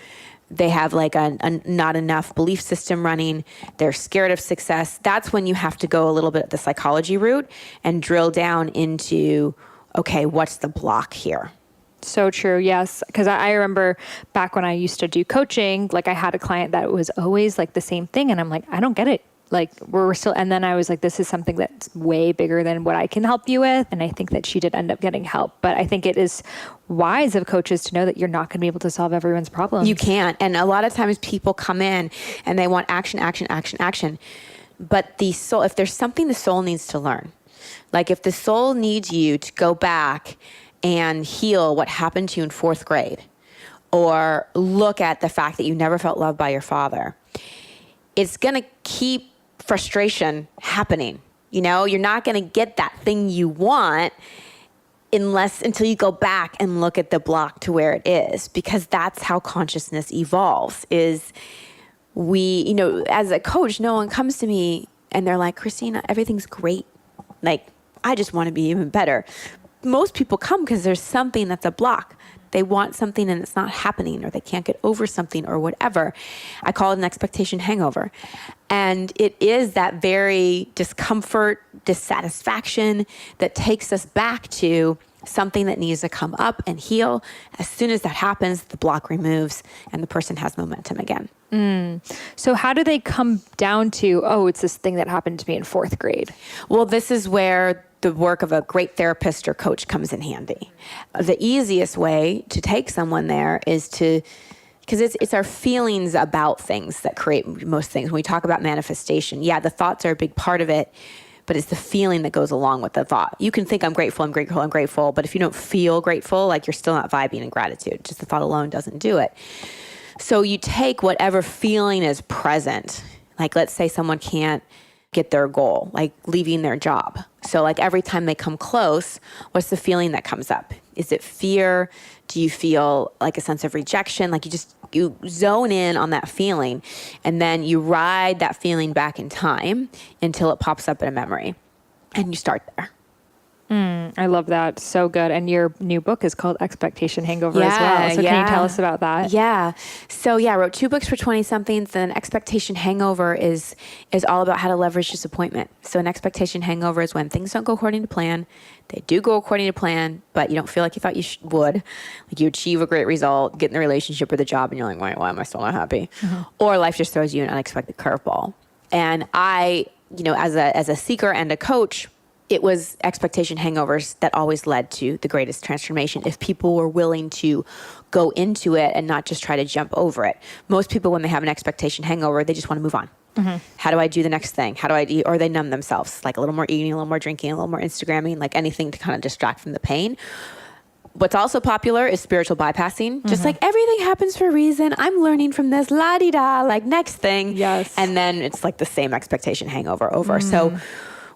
They have like a not enough belief system running. They're scared of success. That's when you have to go a little bit the psychology route and drill down into, okay, what's the block here? So true. Yes. Because I remember back when I used to do coaching, like I had a client that was always like the same thing. And I'm like, I don't get it. Like we're still, and then I was like, this is something that's way bigger than what I can help you with. And I think that she did end up getting help. But I think it is wise of coaches to know that you're not going to be able to solve everyone's problems. You can't. And a lot of times people come in and they want action, action, action, action. But the soul, if there's something the soul needs to learn, like if the soul needs you to go back and heal what happened to you in 4th grade, or look at the fact that you never felt loved by your father, it's going to keep frustration happening. You know, you're not going to get that thing you want until you go back and look at the block to where it is, because that's how consciousness evolves. Is as a coach, no one comes to me and they're like, Christina, everything's great. Like, I just want to be even better. Most people come because there's something that's a block. They want something and it's not happening, or they can't get over something or whatever. I call it an expectation hangover. And it is that very discomfort, dissatisfaction that takes us back to something that needs to come up and heal. As soon as that happens, the block removes and the person has momentum again. So how do they come down to, oh, it's this thing that happened to me in 4th grade? Well, this is where the work of a great therapist or coach comes in handy. The easiest way to take someone there is because it's our feelings about things that create most things. When we talk about manifestation, the thoughts are a big part of it, but it's the feeling that goes along with the thought. You can think I'm grateful, but if you don't feel grateful, like you're still not vibing in gratitude. Just the thought alone doesn't do it. So you take whatever feeling is present. Like let's say someone can't get their goal, like leaving their job. So like every time they come close, what's the feeling that comes up? Is it fear? Do you feel like a sense of rejection? Like you zone in on that feeling, and then you ride that feeling back in time until it pops up in a memory, and you start there. I love that. So good. And your new book is called Expectation Hangover as well. So can you tell us about that? Yeah. So I wrote 2 books for 20-somethings. And Expectation Hangover is all about how to leverage disappointment. So an expectation hangover is when things don't go according to plan. They do go according to plan, but you don't feel like you thought you would. Like you achieve a great result, get in a relationship or the job, and you're like, why am I still not happy? Or life just throws you an unexpected curveball. And I, as a seeker and a coach, it was expectation hangovers that always led to the greatest transformation if people were willing to go into it and not just try to jump over it. Most people, when they have an expectation hangover, they just want to move on. How do I do the next thing? How do I or they numb themselves, like a little more eating, a little more drinking, a little more Instagramming, like anything to kind of distract from the pain. What's also popular is spiritual bypassing. Just like everything happens for a reason. I'm learning from this, la-di-da, like next thing. Yes. And then it's like the same expectation hangover over. So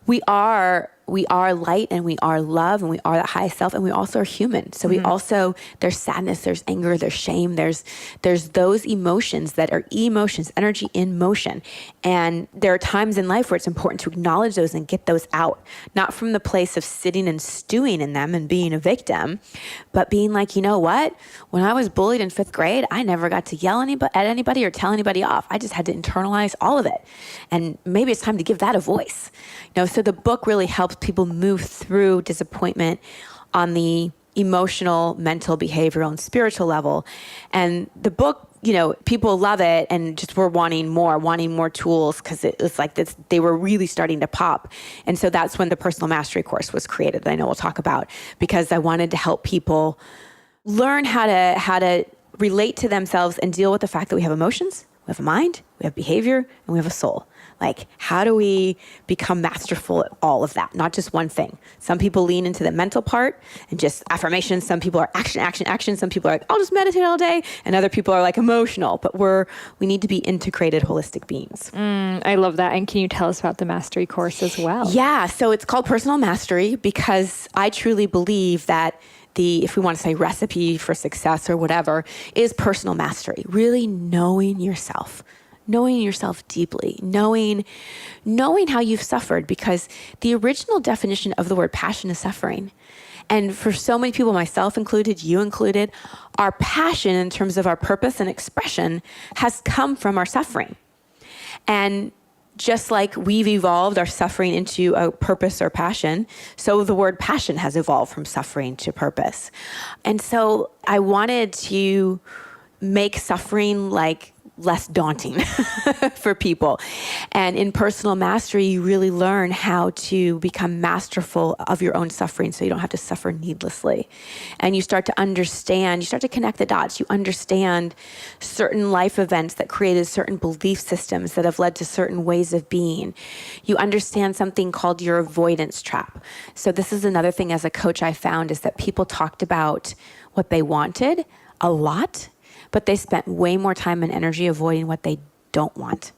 we are we are light and we are love and we are that highest self and we also are human. So we also, there's sadness, there's anger, there's shame, there's those emotions that are emotions, energy in motion. And there are times in life where it's important to acknowledge those and get those out, not from the place of sitting and stewing in them and being a victim, but being like, you know what? When I was bullied in 5th grade, I never got to yell at anybody or tell anybody off. I just had to internalize all of it. And maybe it's time to give that a voice. So the book really helps people move through disappointment on the emotional, mental, behavioral, and spiritual level. And the book, people love it and just were wanting more tools because it was like this, they were really starting to pop. And so that's when the personal mastery course was created that I know we'll talk about, because I wanted to help people learn how to relate to themselves and deal with the fact that we have emotions, we have a mind, we have behavior, and we have a soul. Like, how do we become masterful at all of that? Not just one thing. Some people lean into the mental part and just affirmations. Some people are action, action, action. Some people are like, I'll just meditate all day. And other people are like emotional. But we need to be integrated, holistic beings. I love that. And can you tell us about the mastery course as well? Yeah. So it's called Personal Mastery because I truly believe that if we want to say recipe for success or whatever, is personal mastery. Really knowing yourself deeply, knowing how you've suffered, because the original definition of the word passion is suffering. And for so many people, myself included, you included, our passion in terms of our purpose and expression has come from our suffering. And just like we've evolved our suffering into a purpose or passion, so the word passion has evolved from suffering to purpose. And so I wanted to make suffering like less daunting for people. And in personal mastery, you really learn how to become masterful of your own suffering so you don't have to suffer needlessly. And you start to understand, you start to connect the dots. You understand certain life events that created certain belief systems that have led to certain ways of being. You understand something called your avoidance trap. So this is another thing as a coach I found, is that people talked about what they wanted a lot, but they spent way more time and energy avoiding what they don't want.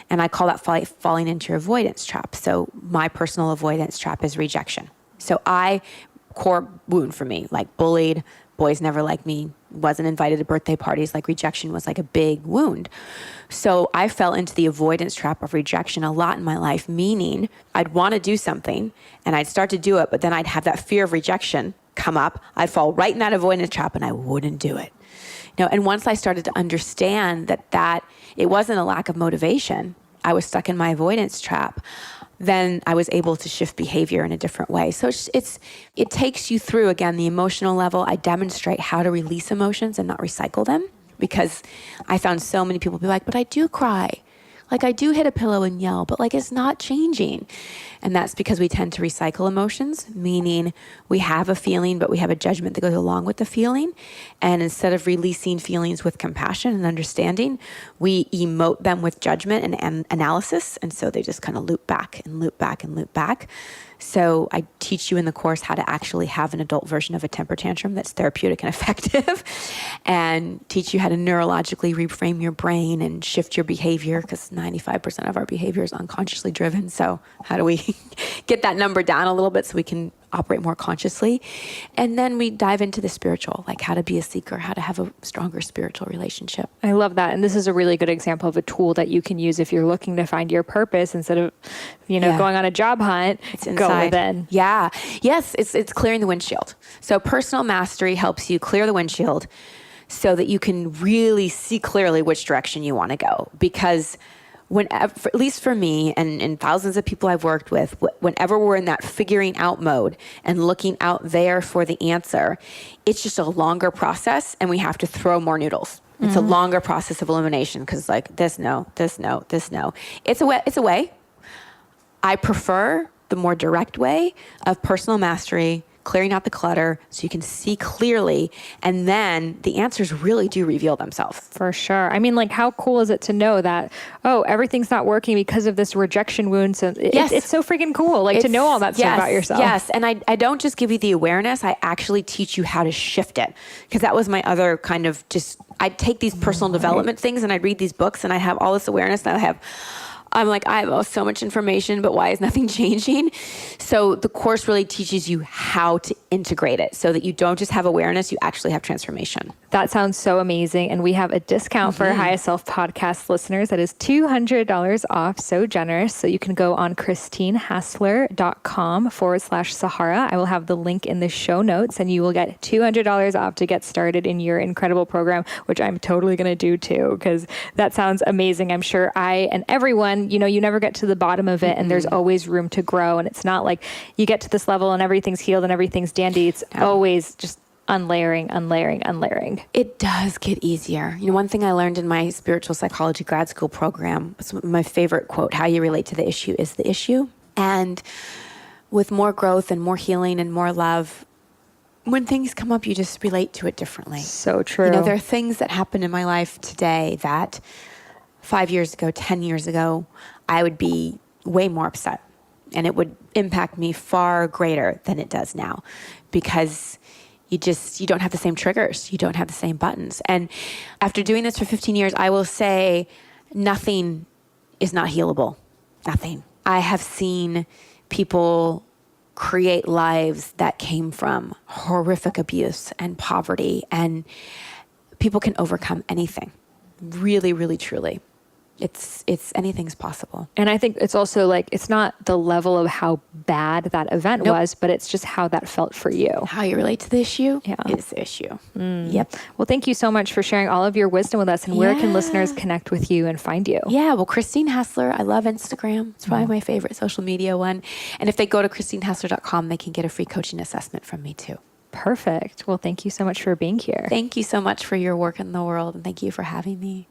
And I call that falling into your avoidance trap. So my personal avoidance trap is rejection. So core wound for me, like bullied, boys never liked me, wasn't invited to birthday parties, like rejection was like a big wound. So I fell into the avoidance trap of rejection a lot in my life, meaning I'd want to do something and I'd start to do it, but then I'd have that fear of rejection come up. I'd fall right in that avoidance trap and I wouldn't do it. And once I started to understand that it wasn't a lack of motivation, I was stuck in my avoidance trap, then I was able to shift behavior in a different way. So it takes you through, again, the emotional level. I demonstrate how to release emotions and not recycle them, because I found so many people be like, but I do cry. Like, I do hit a pillow and yell, but like, it's not changing. And that's because we tend to recycle emotions, meaning we have a feeling, but we have a judgment that goes along with the feeling. And instead of releasing feelings with compassion and understanding, we emote them with judgment and analysis. And so they just kind of loop back and loop back and loop back. So I teach you in the course how to actually have an adult version of a temper tantrum that's therapeutic and effective, and teach you how to neurologically reframe your brain and shift your behavior, because 95% of our behavior is unconsciously driven. So how do we get that number down a little bit so we can operate more consciously? And then we dive into the spiritual, like how to be a seeker, how to have a stronger spiritual relationship. I love that. And this is a really good example of a tool that you can use if you're looking to find your purpose instead of, going on a job hunt. It's inside. Go within. Yeah. Yes, it's clearing the windshield. So personal mastery helps you clear the windshield so that you can really see clearly which direction you want to go. Because whenever, at least for me and thousands of people I've worked with, whenever we're in that figuring out mode and looking out there for the answer, it's just a longer process and we have to throw more noodles. It's a longer process of elimination because like this no, this no, this no. It's a way. I prefer the more direct way of personal mastery, clearing out the clutter so you can see clearly, and then the answers really do reveal themselves. For sure. I mean, like, how cool is it to know that, everything's not working because of this rejection wound? So it's so freaking cool, like, to know all that stuff about yourself. Yes, and I don't just give you the awareness, I actually teach you how to shift it, because that was my other kind of I'd take these personal development things and I'd read these books and I'd have all this awareness and I'd have I'm like, I have so much information, but why is nothing changing? So the course really teaches you how to integrate it so that you don't just have awareness, you actually have transformation. That sounds so amazing. And we have a discount for Highest Self podcast listeners that is $200 off. So generous. So you can go on christinehassler.com/Sahara. I will have the link in the show notes and you will get $200 off to get started in your incredible program, which I'm totally going to do too, because that sounds amazing. I'm sure I and everyone, you never get to the bottom of it and there's always room to grow. And it's not like you get to this level and everything's healed and everything's dandy. It's always just unlayering. It does get easier. One thing I learned in my spiritual psychology grad school program, was my favorite quote, how you relate to the issue is the issue. And with more growth and more healing and more love, when things come up, you just relate to it differently. So true. There are things that happen in my life today that 5 years ago, 10 years ago, I would be way more upset. And it would impact me far greater than it does now because you don't have the same triggers. You don't have the same buttons. And after doing this for 15 years, I will say nothing is not healable. Nothing. I have seen people create lives that came from horrific abuse and poverty, and people can overcome anything. Really, really, truly. It's anything's possible. And I think it's also like, it's not the level of how bad that event was, but it's just how that felt for you. How you relate to the issue is the issue. Yep. Well, thank you so much for sharing all of your wisdom with us. And where can listeners connect with you and find you? Yeah, well, Christine Hassler, I love Instagram. It's probably my favorite social media one. And if they go to christinehassler.com, they can get a free coaching assessment from me too. Perfect. Well, thank you so much for being here. Thank you so much for your work in the world. And thank you for having me.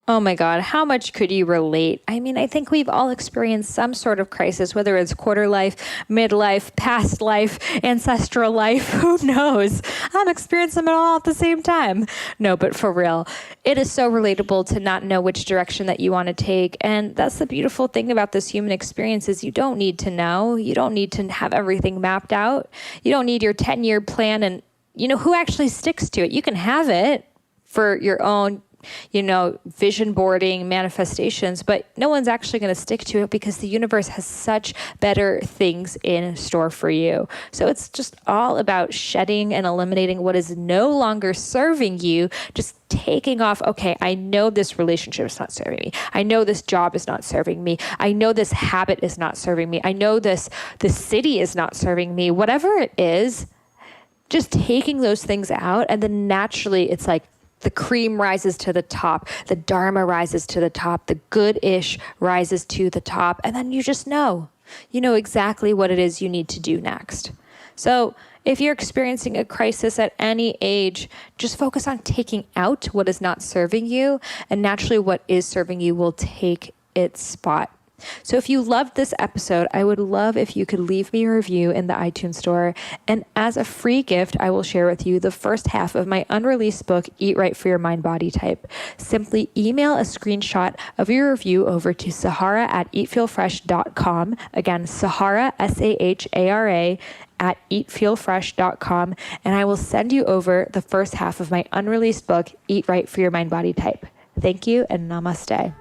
Oh my God, how much could you relate? I mean, I think we've all experienced some sort of crisis, whether it's quarter life, midlife, past life, ancestral life, who knows? I'm experiencing them all at the same time. No, but for real, it is so relatable to not know which direction that you want to take. And that's the beautiful thing about this human experience is you don't need to know. You don't need to have everything mapped out. You don't need your 10-year plan and, who actually sticks to it. You can have it for your own vision boarding manifestations, but no one's actually going to stick to it because the universe has such better things in store for you. So it's just all about shedding and eliminating what is no longer serving you, just taking off, okay, I know this relationship is not serving me. I know this job is not serving me. I know this habit is not serving me. I know this city is not serving me. Whatever it is, just taking those things out, and then naturally it's like, the cream rises to the top, the dharma rises to the top, the good-ish rises to the top, and then you just know. You know exactly what it is you need to do next. So if you're experiencing a crisis at any age, just focus on taking out what is not serving you, and naturally what is serving you will take its spot. So if you loved this episode, I would love if you could leave me a review in the iTunes store. And as a free gift, I will share with you the first half of my unreleased book, Eat Right for Your Mind Body Type. Simply email a screenshot of your review over to Sahara@eatfeelfresh.com. Again, Sahara, Sahara, at eatfeelfresh.com. And I will send you over the first half of my unreleased book, Eat Right for Your Mind Body Type. Thank you and namaste.